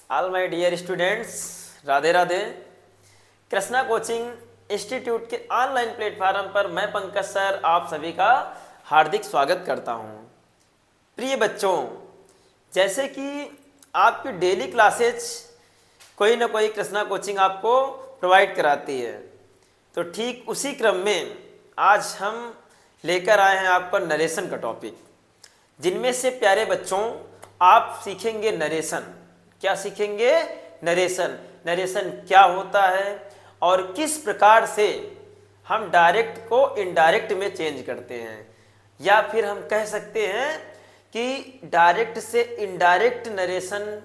All my dear students, Radhe Radhe. Krishna coaching institute के online platform पर मैं पंकज सर आप सभी का हार्दिक स्वागत करता हूं। प्रिय बच्चों, जैसे कि आपकी डेली क्लासेज कोई ना कोई कृष्णा कोचिंग आपको प्रोवाइड कराती है, तो ठीक उसी क्रम में आज हम लेकर आए हैं आपका नरेशन का टॉपिक, जिनमें से प्यारे बच्चों आप सीखेंगे नरेशन। क्या सीखेंगे? नरेशन। नरेशन क्या होता है और किस प्रकार से हम डायरेक्ट को इनडायरेक्ट में चेंज करते हैं, या फिर हम कह सकते हैं कि डायरेक्ट से इनडायरेक्ट नरेशन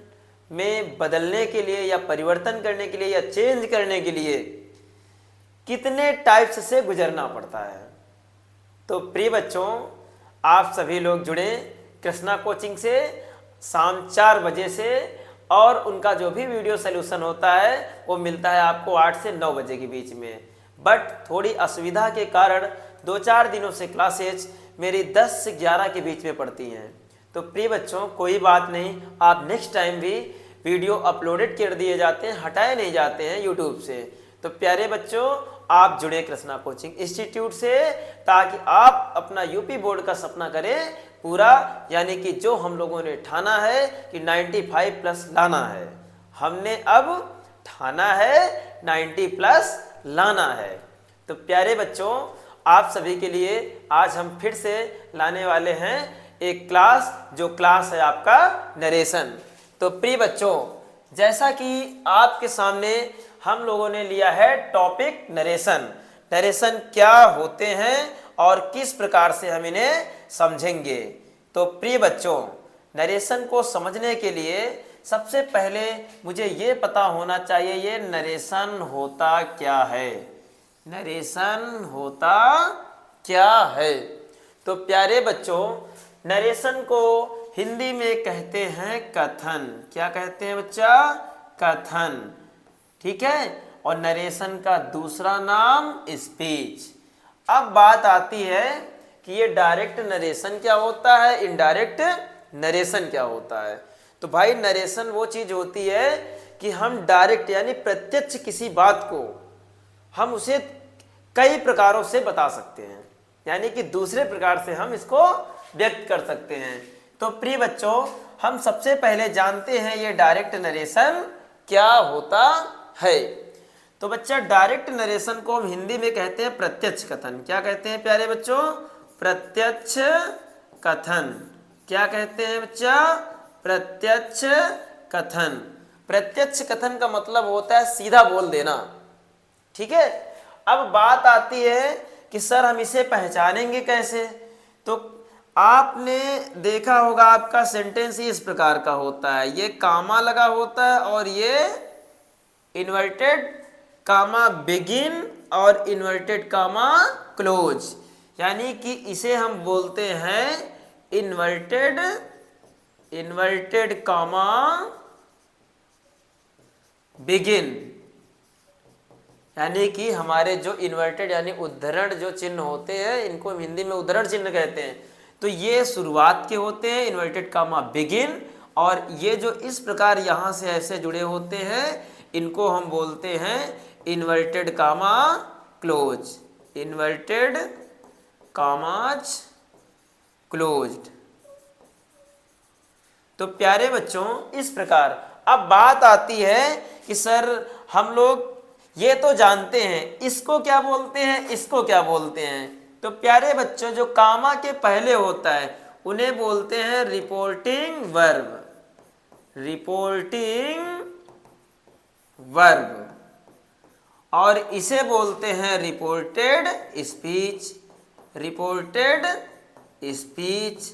में बदलने के लिए या परिवर्तन करने के लिए या चेंज करने के लिए कितने टाइप्स से गुजरना पड़ता है। तो प्रिय बच्चों, आप सभी लोग जुड़े कृष्णा कोचिंग से शाम 4 बजे से, और उनका जो भी वीडियो सोल्यूशन होता है वो मिलता है आपको 8 से 9 बजे के बीच में। बट थोड़ी असुविधा के कारण 2-4 दिनों से क्लासेज मेरी 10 से 11 के बीच में पड़ती हैं। तो प्रिय बच्चों, कोई बात नहीं, आप नेक्स्ट टाइम भी वीडियो अपलोडेड कर दिए जाते हैं, हटाए नहीं जाते हैं यूट्यूब से। तो प्यारे बच्चों, आप जुड़े कृष्णा कोचिंग इंस्टीट्यूट से, ताकि आप अपना यूपी बोर्ड का सपना करें पूरा, यानी कि जो हम लोगों ने ठाना है कि 95 प्लस लाना है, हमने अब ठाना है 90 प्लस लाना है। तो प्यारे बच्चों, आप सभी के लिए आज हम फिर से लाने वाले हैं एक क्लास, जो क्लास है आपका नरेशन। तो प्रिय बच्चों, जैसा कि आपके सामने हम लोगों ने लिया है टॉपिक नरेशन। नरेशन क्या होते हैं और किस प्रकार से हम इन्हें समझेंगे। तो प्रिय बच्चों, नरेशन को समझने के लिए सबसे पहले मुझे ये पता होना चाहिए ये नरेशन होता क्या है। नरेशन होता क्या है? तो प्यारे बच्चों, नरेशन को हिंदी में कहते हैं कथन। क्या कहते हैं बच्चा? कथन। ठीक है। और नरेशन का दूसरा नाम स्पीच। अब बात आती है कि ये डायरेक्ट नरेशन क्या होता है, इनडायरेक्ट नरेशन क्या होता है। तो भाई, नरेशन वो चीज होती है कि हम डायरेक्ट यानी प्रत्यक्ष किसी बात को हम उसे कई प्रकारों से बता सकते हैं, यानी कि दूसरे प्रकार से हम इसको व्यक्त कर सकते हैं। तो प्रिय बच्चों, हम सबसे पहले जानते हैं ये डायरेक्ट नरेशन क्या होता है। तो बच्चा, डायरेक्ट नरेशन को हम हिंदी में कहते हैं प्रत्यक्ष कथन। क्या कहते हैं प्यारे बच्चों? प्रत्यक्ष कथन। क्या कहते हैं बच्चा? प्रत्यक्ष कथन। प्रत्यक्ष कथन का मतलब होता है सीधा बोल देना। ठीक है। अब बात आती है कि सर हम इसे पहचानेंगे कैसे। तो आपने देखा होगा आपका सेंटेंस इस प्रकार का होता है, ये कामा लगा होता है और ये इन्वर्टेड कामा बिगिन और इन्वर्टेड कामा क्लोज, यानी कि इसे हम बोलते हैं इन्वर्टेड कामा बिगिन। यानी कि हमारे जो इन्वर्टेड यानी उद्धरण जो चिन्ह होते हैं, इनको हम हिंदी में उद्धरण चिन्ह कहते हैं। तो ये शुरुआत के होते हैं इन्वर्टेड कामा बिगिन, और ये जो इस प्रकार यहाँ से ऐसे जुड़े होते हैं, इनको हम बोलते हैं inverted comma close. Inverted commas closed. तो प्यारे बच्चों, इस प्रकार अब बात आती है कि सर हम लोग ये तो जानते हैं, इसको क्या बोलते हैं, इसको क्या बोलते हैं। तो प्यारे बच्चों, जो कामा के पहले होता है उन्हें बोलते हैं रिपोर्टिंग वर्ब। Reporting verb. और इसे बोलते हैं रिपोर्टेड स्पीच। Reported speech.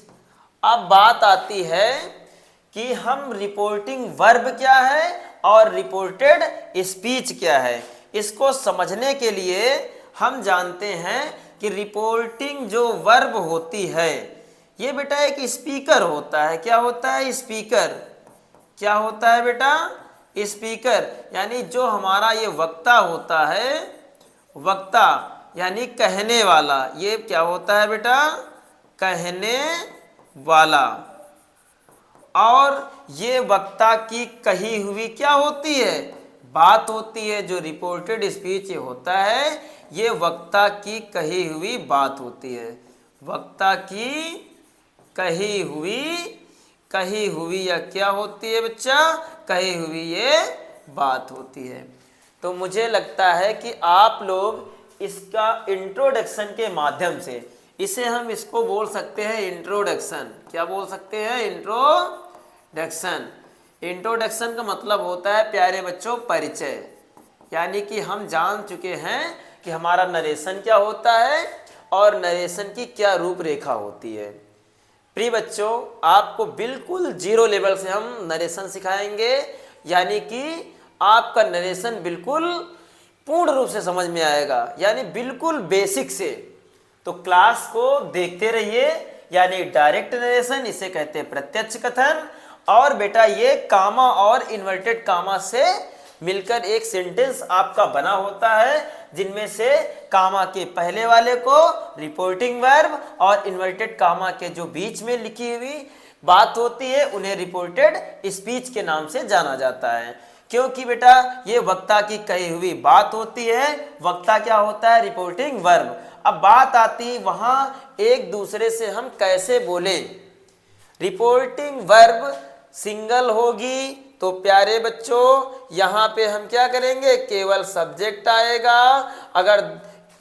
अब बात आती है कि हम रिपोर्टिंग वर्ब क्या है और रिपोर्टेड स्पीच क्या है, इसको समझने के लिए हम जानते हैं कि रिपोर्टिंग जो वर्ब होती है, ये बेटा एक स्पीकर होता है। क्या होता है? स्पीकर। क्या होता है बेटा? स्पीकर। यानी जो हमारा ये वक्ता होता है, वक्ता यानी कहने वाला, ये क्या होता है बेटा? कहने वाला। और ये वक्ता की कही हुई क्या होती है, बात होती है। जो रिपोर्टेड स्पीच होता है ये वक्ता की कही हुई बात होती है, वक्ता की कही हुई या क्या होती है बच्चा, कही हुई ये बात होती है। तो मुझे लगता है कि आप लोग इसका इंट्रोडक्शन के माध्यम से, इसे हम इसको बोल सकते हैं इंट्रोडक्शन। क्या बोल सकते हैं, इंट्रोडक्शन। इंट्रोडक्शन का मतलब होता है प्यारे बच्चों परिचय, यानी कि हम जान चुके हैं कि हमारा नरेशन क्या होता है और नरेशन की क्या रूपरेखा होती है। प्रिय बच्चों, आपको बिल्कुल जीरो लेवल से हम नरेशन सिखाएंगे, यानी कि आपका नरेशन बिल्कुल पूर्ण रूप से समझ में आएगा, यानी बिल्कुल बेसिक से। तो क्लास को देखते रहिए, यानी डायरेक्ट नरेशन, इसे कहते हैं प्रत्यक्ष कथन। और बेटा ये कामा और इन्वर्टेड कामा से मिलकर एक सेंटेंस आपका बना होता है, जिनमें से कामा के पहले वाले को रिपोर्टिंग वर्ब और इन्वर्टेड कामा के जो बीच में लिखी हुई बात होती है उन्हें रिपोर्टेड स्पीच के नाम से जाना जाता है। क्योंकि बेटा ये वक्ता की कही हुई बात होती है, वक्ता क्या होता है, रिपोर्टिंग वर्ब। अब बात आती वहां एक दूसरे से हम कैसे बोले। रिपोर्टिंग वर्ब सिंगल होगी तो प्यारे बच्चों यहाँ पे हम क्या करेंगे, केवल सब्जेक्ट आएगा। अगर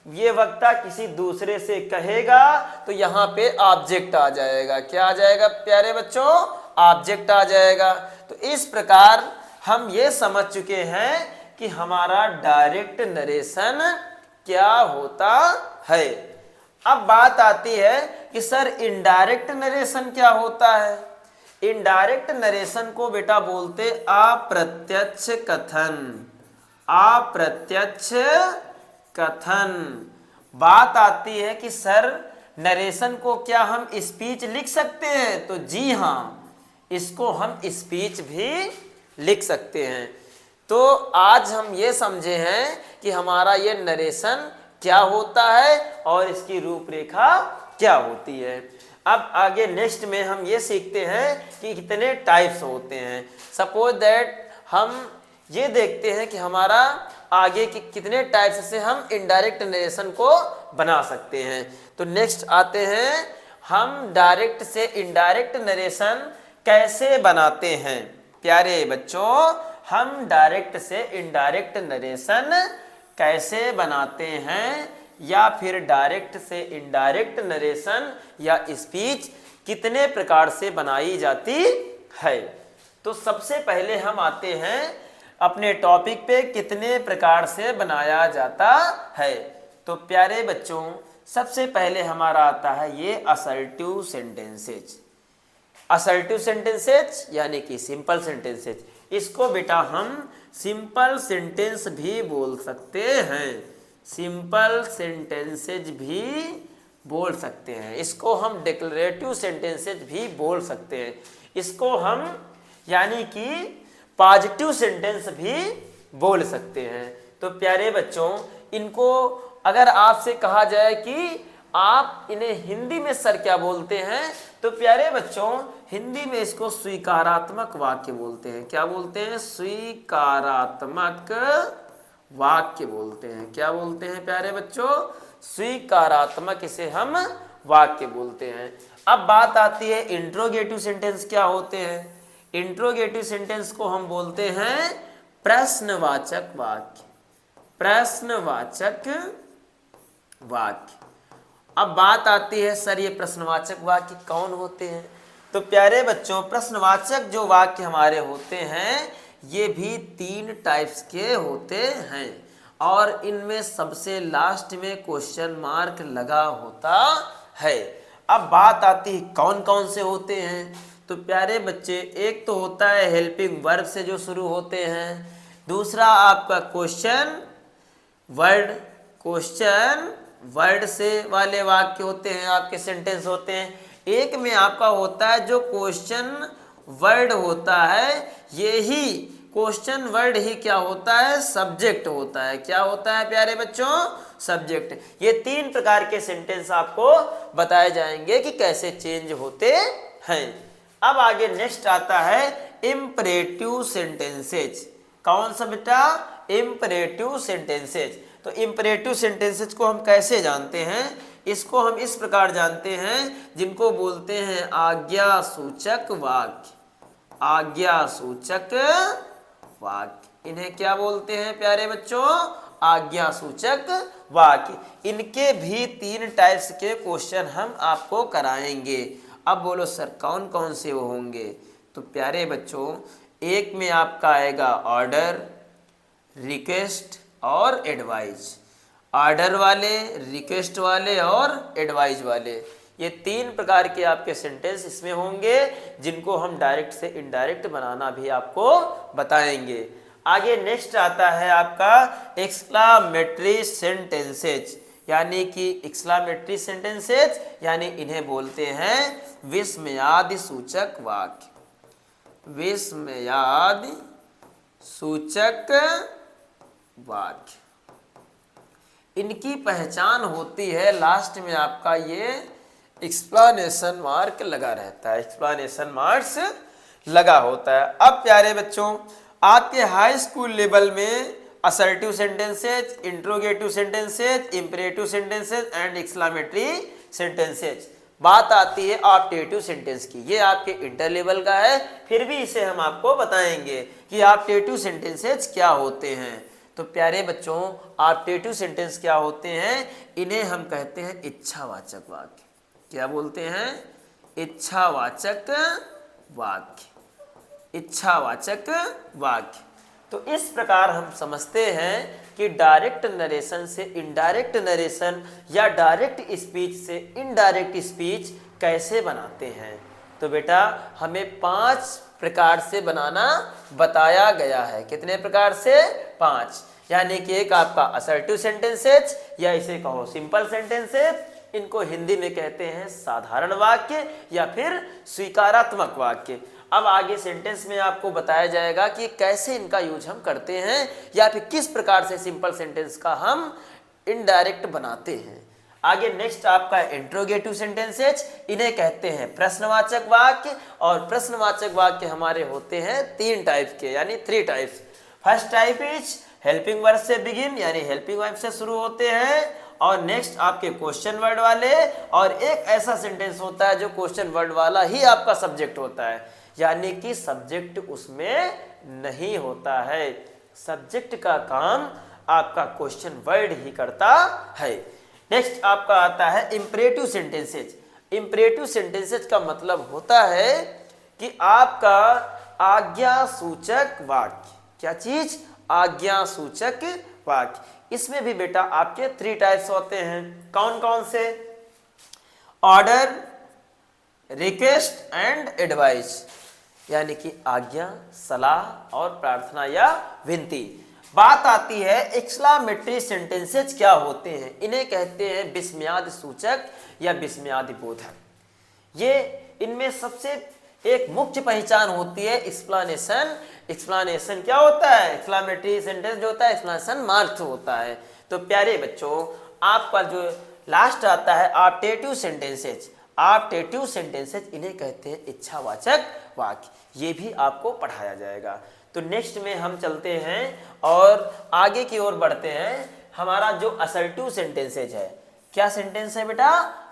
ये वक्ता किसी दूसरे से कहेगा तो यहाँ पे ऑब्जेक्ट आ जाएगा। क्या आ जाएगा प्यारे बच्चों, ऑब्जेक्ट आ जाएगा। तो इस प्रकार हम ये समझ चुके हैं कि हमारा डायरेक्ट नरेशन क्या होता है। अब बात आती है कि सर इनडायरेक्ट नरेशन क्या होता है। इनडायरेक्ट नरेशन को बेटा बोलते अप्रत्यक्ष कथन, अप्रत्यक्ष कथन। बात आती है कि सर नरेशन को क्या हम स्पीच लिख सकते हैं, तो जी हाँ, इसको हम स्पीच भी लिख सकते हैं। तो आज हम ये समझे हैं कि हमारा ये नरेशन क्या होता है और इसकी रूपरेखा क्या होती है। अब आगे नेक्स्ट में हम ये सीखते हैं कि कितने टाइप्स होते हैं। सपोज दैट हम ये देखते हैं कि हमारा आगे की कितने टाइप्स से हम इनडायरेक्ट नरेशन को बना सकते हैं। तो नेक्स्ट आते हैं हम डायरेक्ट से इनडायरेक्ट नरेशन कैसे बनाते हैं। प्यारे बच्चों, हम डायरेक्ट से इनडायरेक्ट नरेशन कैसे बनाते हैं, या फिर डायरेक्ट से इनडायरेक्ट नरेशन या स्पीच कितने प्रकार से बनाई जाती है। तो सबसे पहले हम आते हैं अपने टॉपिक पे, कितने प्रकार से बनाया जाता है। तो प्यारे बच्चों, सबसे पहले हमारा आता है ये असर्टिव सेंटेंसेज। असर्टिव सेंटेंसेज यानी कि सिंपल सेंटेंसेज, इसको बेटा हम सिंपल सेंटेंस भी बोल सकते हैं, सिंपल सेंटेंसेज भी बोल सकते हैं। इसको हम डिक्लेरेटिव सेंटेंसेज भी बोल सकते हैं। इसको हम यानी कि पॉजिटिव सेंटेंस भी बोल सकते हैं। तो प्यारे बच्चों, इनको अगर आपसे कहा जाए कि आप इन्हें हिंदी में सर क्या बोलते हैं, तो प्यारे बच्चों हिंदी में इसको स्वीकारात्मक वाक्य बोलते हैं। क्या बोलते हैं, स्वीकारात्मक वाक्य बोलते हैं। क्या बोलते हैं प्यारे बच्चों, स्वीकारात्मक, इसे हम वाक्य बोलते हैं। अब बात आती है इंट्रोगेटिव सेंटेंस क्या होते हैं। इंट्रोगेटिव सेंटेंस को हम बोलते हैं प्रश्नवाचक वाक्य, प्रश्नवाचक वाक्य। अब बात आती है सर ये प्रश्नवाचक वाक्य कौन होते हैं। तो प्यारे बच्चों, प्रश्नवाचक जो वाक्य हमारे होते हैं ये भी 3 टाइप्स के होते हैं, और इनमें सबसे लास्ट में क्वेश्चन मार्क लगा होता है। अब बात आती है कौन कौन से होते हैं। तो प्यारे बच्चे, एक तो होता है हेल्पिंग वर्ब से जो शुरू होते हैं, दूसरा आपका क्वेश्चन वर्ड, क्वेश्चन वर्ड से वाले वाक्य होते हैं, आपके सेंटेंस होते हैं। एक में आपका होता है जो क्वेश्चन वर्ड होता है, यही क्वेश्चन वर्ड ही क्या होता है, सब्जेक्ट होता है। क्या होता है प्यारे बच्चों, सब्जेक्ट। ये 3 प्रकार के सेंटेंस आपको बताए जाएंगे कि कैसे चेंज होते हैं। अब आगे नेक्स्ट आता है इम्परेटिव सेंटेंसेज। कौन सा बेटा? Imperative sentences. तो इम्परेटिव सेंटेंसेज को हम कैसे जानते हैं? इसको हम इस प्रकार जानते हैं, जिनको बोलते हैं आज्ञा सूचक वाक्य। आज्ञा सूचक वाक्य, इन्हें क्या बोलते हैं प्यारे बच्चों? आज्ञा सूचक वाक्य। इनके भी 3 टाइप्स के क्वेश्चन हम आपको कराएंगे। अब बोलो सर कौन कौन से वो होंगे? तो प्यारे बच्चों, एक में आपका आएगा ऑर्डर, रिक्वेस्ट और एडवाइज। ऑर्डर वाले, रिक्वेस्ट वाले और एडवाइज वाले, ये 3 प्रकार के आपके सेंटेंस इसमें होंगे, जिनको हम डायरेक्ट से इनडायरेक्ट बनाना भी आपको बताएंगे। आगे नेक्स्ट आता है आपका एक्सक्लामेटरी सेंटेंसेज, यानी कि एक्सक्लामेटरी सेंटेंसेज यानी इन्हें बोलते हैं विस्मयादि सूचक वाक्य। विस्मयादि सूचक वाक्य, इनकी पहचान होती है लास्ट में आपका ये एक्सप्लेनेशन मार्क लगा रहता है, एक्सप्लेनेशन मार्क्स लगा होता है। अब प्यारे बच्चों, आपके हाई स्कूल लेवल में assertive sentences, interrogative sentences, imperative sentences and exclamatory sentences. बात आती है ऑप्टेटिव सेंटेंस की, ये आपके इंटर लेवल का है, फिर भी इसे हम आपको बताएंगे कि ऑप्टेटिव सेंटेंसेज क्या होते हैं। तो प्यारे बच्चों, ऑप्टेटिव सेंटेंस क्या होते हैं? इन्हें हम कहते हैं इच्छावाचक वाक्य। क्या बोलते हैं? इच्छावाचक वाक्य। इच्छावाचक वाक्य। तो इस प्रकार हम समझते हैं कि डायरेक्ट नरेशन से इनडायरेक्ट नरेशन या डायरेक्ट स्पीच से इनडायरेक्ट स्पीच कैसे बनाते हैं। तो बेटा हमें 5 प्रकार से बनाना बताया गया है। कितने प्रकार से? 5। यानी कि एक आपका असर्टिव सेंटेंसेज या इसे कहो सिंपल सेंटेंसेज, इनको हिंदी में कहते हैं साधारण वाक्य या फिर स्वीकारात्मक वाक्य। अब आगे सेंटेंस में आपको बताया जाएगा कि कैसे इनका यूज हम करते हैं या फिर किस प्रकार से सिंपल सेंटेंस का हम इनडायरेक्ट बनाते हैं। आगे नेक्स्ट आपका इंट्रोगेटिव सेंटेंसेज, इन्हें कहते हैं प्रश्नवाचक वाक्य। और प्रश्नवाचक वाक्य हमारे होते हैं 3 टाइप के, यानी 3 types. First type is helping verb से बिगिन, यानी हेल्पिंग वर्ब से शुरू होते हैं। और नेक्स्ट आपके क्वेश्चन वर्ड वाले, और एक ऐसा सेंटेंस होता है जो क्वेश्चन वर्ड वाला ही आपका सब्जेक्ट होता है, यानी कि सब्जेक्ट उसमें नहीं होता है। सब्जेक्ट का काम आपका क्वेश्चन वर्ड ही करता है। नेक्स्ट आपका आता है इंपरेटिव सेंटेंसेज। इंपरेटिव सेंटेंसेज का मतलब होता है कि आपका आज्ञा सूचक वाक्य। क्या चीज? आज्ञा सूचक वाक्य। इसमें भी बेटा आपके 3 टाइप्स होते हैं। कौन कौन से? ऑर्डर, रिक्वेस्ट एंड एडवाइस, यानी कि आज्ञा, सलाह और प्रार्थना या विनती। बात आती है एक्सक्लामेटरी सेंटेंसेज क्या होते हैं। इन्हें कहते हैं विस्मयादि सूचक या विस्मयादि बोधक। ये इनमें सबसे एक मुख्य पहचान होती है एक्सप्लेनेशन। एक्सप्लेनेशन क्या होता है? एक्सक्लामेटरी सेंटेंस जो होता है एक्सप्लेनेशन मार्क्स होता है। तो प्यारे बच्चों, आपका जो लास्ट आता है ऑप्टेटिव सेंटेंसेज। ऑप्टेटिव सेंटेंसेज इन्हें कहते हैं इच्छावाचक वाक्य। ये भी आपको पढ़ाया जाएगा। तो नेक्स्ट में हम चलते हैं और आगे की ओर बढ़ते हैं। हमारा जो असर्टिव सेंटेंसेज है, क्या सेंटेंस है बेटा?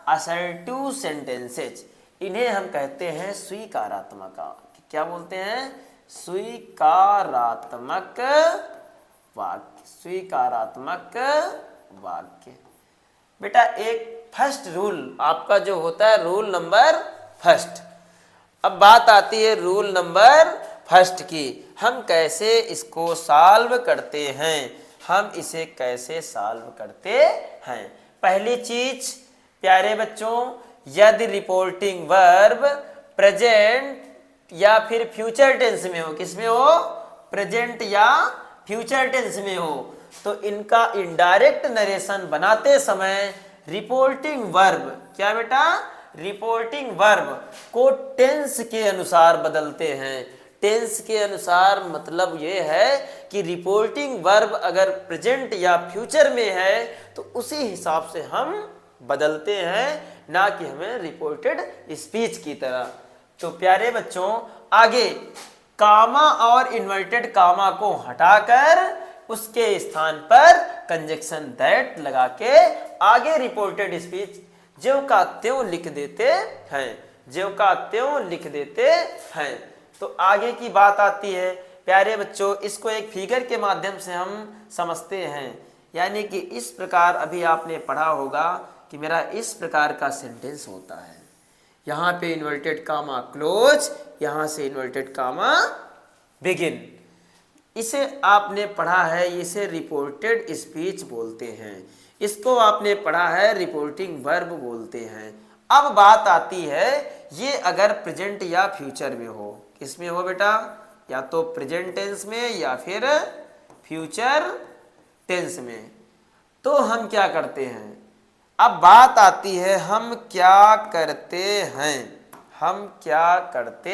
Assertive sentences. इन्हें हम कहते हैं स्वीकारात्मक वाक्य। क्या बोलते हैं? स्वीकारात्मक वाक्य। स्वीकारात्मक वाक्य। बेटा एक फर्स्ट रूल आपका जो होता है, रूल नंबर फर्स्ट। अब बात आती है रूल नंबर फर्स्ट की। हम कैसे इसको सॉल्व करते हैं, हम इसे कैसे सॉल्व करते हैं। पहली चीज प्यारे बच्चों, यदि रिपोर्टिंग वर्ब प्रेजेंट या फिर फ्यूचर टेंस में हो, किसमें हो? प्रेजेंट या फ्यूचर टेंस में हो, तो इनका इनडायरेक्ट नरेशन बनाते समय रिपोर्टिंग वर्ब, क्या बेटा? रिपोर्टिंग वर्ब को टेंस के अनुसार बदलते हैं। टेंस के अनुसार मतलब ये है कि रिपोर्टिंग वर्ब अगर प्रेजेंट या फ्यूचर में है तो उसी हिसाब से हम बदलते हैं, ना कि हमें रिपोर्टेड स्पीच की तरह। तो प्यारे बच्चों आगे कामा और इन्वर्टेड कामा को हटाकर उसके स्थान पर कंजक्शन दैट लगा के आगे रिपोर्टेड स्पीच ज्यों का त्यों लिख देते हैं, ज्यों का त्यों लिख देते हैं। तो आगे की बात आती है प्यारे बच्चों, इसको एक फिगर के माध्यम से हम समझते हैं। यानी कि इस प्रकार अभी आपने पढ़ा होगा कि मेरा इस प्रकार का सेंटेंस होता है, यहाँ पे इन्वर्टेड कामा क्लोज, यहाँ से इन्वर्टेड कामा बिगिन। इसे आपने पढ़ा है, इसे रिपोर्टेड स्पीच बोलते हैं, इसको आपने पढ़ा है रिपोर्टिंग वर्ब बोलते हैं। अब बात आती है ये अगर प्रेजेंट या फ्यूचर में हो, किसमें हो बेटा, या तो प्रेजेंट टेंस में या फिर फ्यूचर टेंस में, तो हम क्या करते हैं। अब बात आती है हम क्या करते हैं, हम क्या करते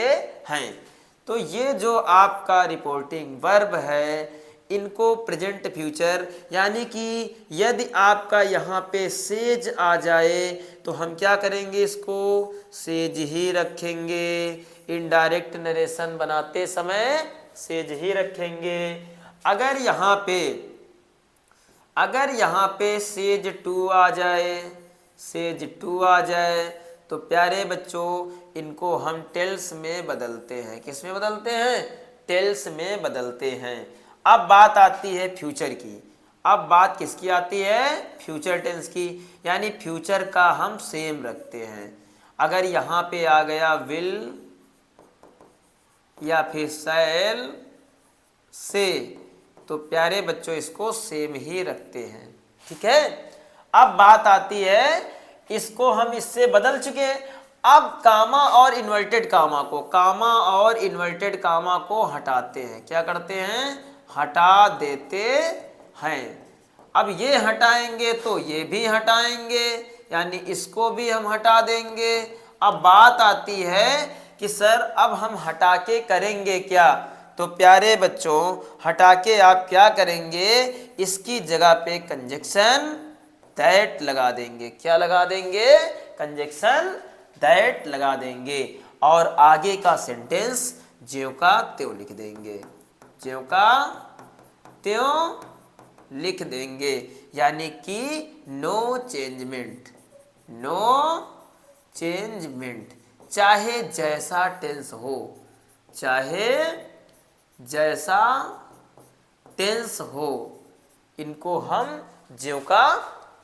हैं। तो ये जो आपका रिपोर्टिंग वर्ब है इनको प्रेजेंट फ्यूचर, यानी कि यदि आपका यहाँ पे सेज आ जाए तो हम क्या करेंगे, इसको सेज ही रखेंगे। इनडायरेक्ट नरेशन बनाते समय सेज ही रखेंगे। अगर यहाँ पे सेज टू आ जाए, सेज टू आ जाए तो प्यारे बच्चों इनको हम टेल्स में बदलते हैं। किस में बदलते हैं, टेल्स में बदलते हैं। अब बात आती है फ्यूचर की, अब बात किसकी आती है, फ्यूचर टेंस की, यानी फ्यूचर का हम सेम रखते हैं। अगर यहाँ पे आ गया विल या फिर शैल से, तो प्यारे बच्चों इसको सेम ही रखते हैं, ठीक है। अब बात आती है इसको हम इससे बदल चुके हैं, अब कामा और इन्वर्टेड कामा को, कामा और इन्वर्टेड कामा को हटाते हैं। क्या करते हैं, हटा देते हैं। अब ये हटाएंगे तो ये भी हटाएंगे, यानी इसको भी हम हटा देंगे। अब बात आती है कि सर अब हम हटा के करेंगे क्या, तो प्यारे बच्चों हटा के आप क्या करेंगे, इसकी जगह पे कंजक्शन दैट लगा देंगे। क्या लगा देंगे, कंजक्शन दैट लगा देंगे। और आगे का सेंटेंस ज्यों का त्यों लिख देंगे, ज्यों का त्यों लिख देंगे। यानी कि नो चेंजमेंट, नो चेंजमेंट, चाहे जैसा टेंस हो, चाहे जैसा टेंस हो, इनको हम ज्यों का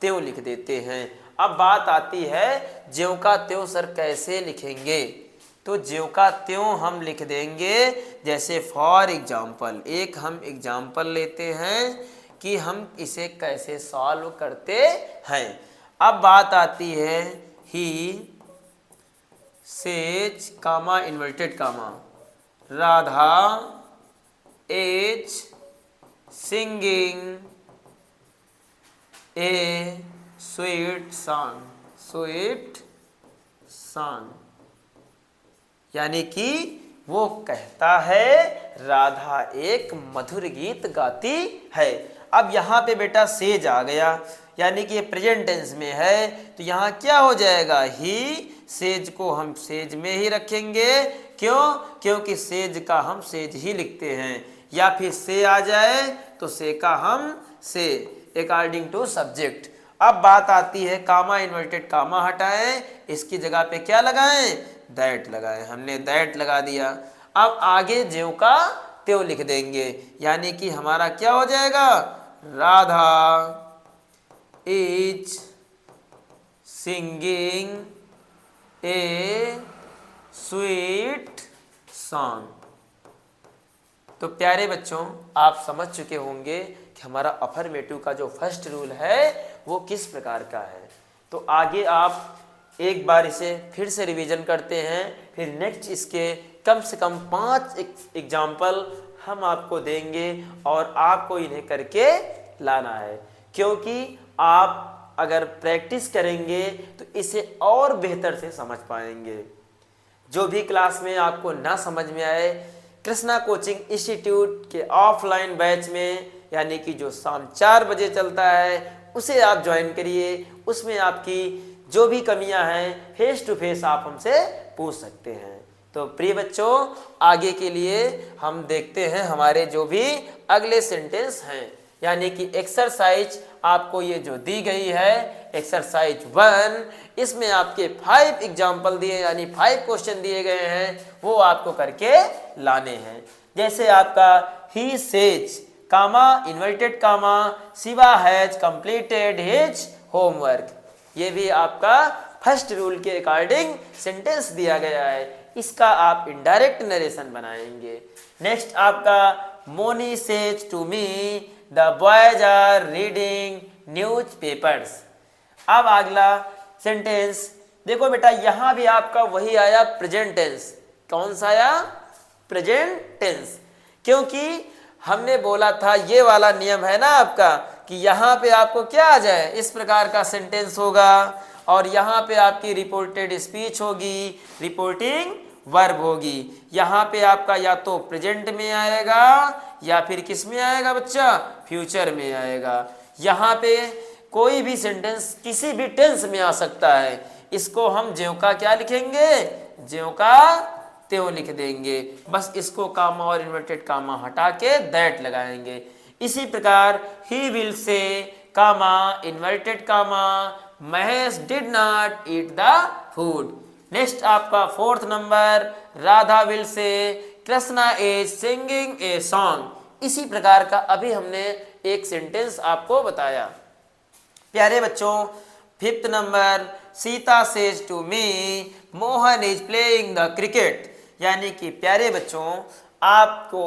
त्यों लिख देते हैं। अब बात आती है ज्यों का त्यों सर कैसे लिखेंगे, तो ज्यों का त्यों हम लिख देंगे। जैसे फॉर एग्जाम्पल, एक हम एग्जाम्पल लेते हैं कि हम इसे कैसे सॉल्व करते हैं। अब बात आती है he says comma inverted comma Radha is singing a sweet song, sweet song, यानी कि वो कहता है राधा एक मधुर गीत गाती है। अब यहाँ पे बेटा सेज आ गया, यानी कि ये प्रेजेंट टेंस में है, तो यहाँ क्या हो जाएगा, ही सेज को हम सेज में ही रखेंगे। क्यों, क्योंकि सेज का हम सेज ही लिखते हैं। या फिर से आ जाए तो से का हम से, अकॉर्डिंग टू सब्जेक्ट। अब बात आती है कामा इन्वर्टेड कामा हटाएं, इसकी जगह पे क्या लगाएं, दैट लगाएं। हमने दैट लगा दिया। अब आगे ज्यों का त्यों लिख देंगे, यानी कि हमारा क्या हो जाएगा, Radha is singing a sweet song. तो प्यारे बच्चों आप समझ चुके होंगे कि हमारा अफर्मेटिव का जो फर्स्ट रूल है वो किस प्रकार का है। तो आगे आप एक बार इसे फिर से रिवीजन करते हैं, फिर नेक्स्ट इसके कम से कम 5 एग्जाम्पल हम आपको देंगे और आपको इन्हें करके लाना है। क्योंकि आप अगर प्रैक्टिस करेंगे तो इसे और बेहतर से समझ पाएंगे। जो भी क्लास में आपको ना समझ में आए, कृष्णा कोचिंग इंस्टीट्यूट के ऑफलाइन बैच में, यानी कि जो शाम 4 बजे चलता है, उसे आप ज्वाइन करिए। उसमें आपकी जो भी कमियां हैं फेस टू फेस आप हमसे पूछ सकते हैं। तो प्रिय बच्चों आगे के लिए हम देखते हैं हमारे जो भी अगले सेंटेंस हैं, यानी कि एक्सरसाइज आपको ये जो दी गई है एक्सरसाइज 1, इसमें आपके 5 एग्जाम्पल दिए यानी 5 क्वेश्चन दिए गए हैं, वो आपको करके लाने हैं। जैसे आपका he says comma inverted comma Shiva has completed his homework, ये भी आपका फर्स्ट रूल के अकॉर्डिंग सेंटेंस दिया गया है, इसका आप इनडायरेक्ट नरेशन बनाएंगे। नेक्स्ट आपका Moni says to me the boys are reading newspapers. अब अगला सेंटेंस देखो बेटा, यहां भी आपका वही आया प्रेजेंट टेंस। कौन सा आया? प्रेजेंट टेंस, क्योंकि हमने बोला था ये वाला नियम है ना आपका कि यहाँ पे आपको क्या आ जाए, इस प्रकार का सेंटेंस होगा और यहाँ पे आपकी रिपोर्टेड स्पीच होगी, रिपोर्टिंग वर्ब होगी। यहाँ पे आपका या तो प्रेजेंट में आएगा या फिर किस में आएगा बच्चा? फ्यूचर में आएगा। यहाँ पे कोई भी सेंटेंस किसी भी टेंस में आ सकता है, इसको हम ज्यों का क्या लिखेंगे? ज्यों का त्यों लिख देंगे, बस इसको कामा और इन्वर्टेड कामा हटा के दैट लगाएंगे। इसी प्रकार he will say comma inverted comma Mahesh did not eat the food. Next आपका 4th number Radha will say Krishna is singing a song. इसी प्रकार का अभी हमने एक सेंटेंस आपको बताया। प्यारे बच्चों 5th number Sita says to me Mohan is playing the cricket, यानी कि प्यारे बच्चों आपको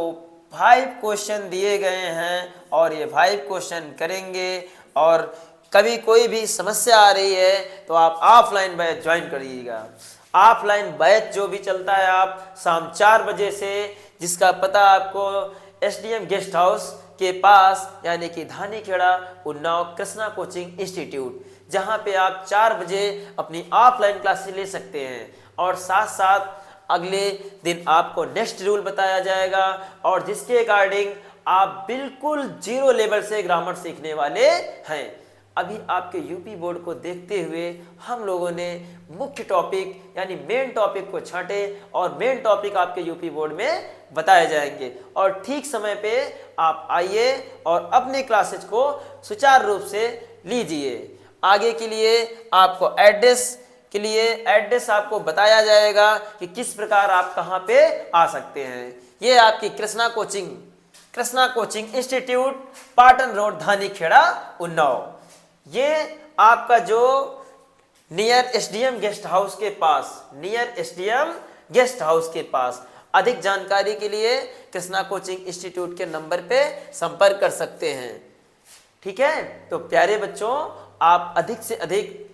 5 क्वेश्चन दिए गए हैं और ये 5 क्वेश्चन करेंगे, और कभी कोई भी समस्या आ रही है तो आप ऑफलाइन बैच ज्वाइन करिएगा। ऑफलाइन बैच जो भी चलता है आप शाम 4 बजे से, जिसका पता आपको SDM गेस्ट हाउस के पास यानी कि धानीखेड़ा उन्नाव कृष्णा कोचिंग इंस्टीट्यूट, जहां पे आप 4 बजे अपनी ऑफलाइन क्लासेस ले सकते हैं। और साथ साथ अगले दिन आपको नेक्स्ट रूल बताया जाएगा और जिसके अकॉर्डिंग आप बिल्कुल 0 लेवल से ग्रामर सीखने वाले हैं। अभी आपके यूपी बोर्ड को देखते हुए हम लोगों ने मुख्य टॉपिक यानी मेन टॉपिक को छांटे और मेन टॉपिक आपके यूपी बोर्ड में बताए जाएंगे, और ठीक समय पे आप आइए और अपने क्लासेज को सुचारू रूप से लीजिए। आगे के लिए आपको एड्रेस आपको बताया जाएगा कि किस प्रकार आप कहां पे आ सकते हैं। ये आपकी Krishna coaching institute, Patan road, Dhanikheda, Unnao. ये आपका जो नियर SDM गेस्ट हाउस के पास। अधिक जानकारी के लिए कृष्णा कोचिंग इंस्टीट्यूट के नंबर पे संपर्क कर सकते हैं। ठीक है, तो प्यारे बच्चों आप अधिक से अधिक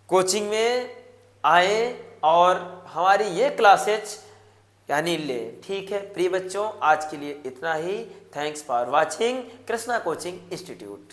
कोचिंग में आए और हमारी ये क्लासेज यानी ले। ठीक है प्रिय बच्चों, आज के लिए इतना ही। Thanks for watching Krishna coaching institute.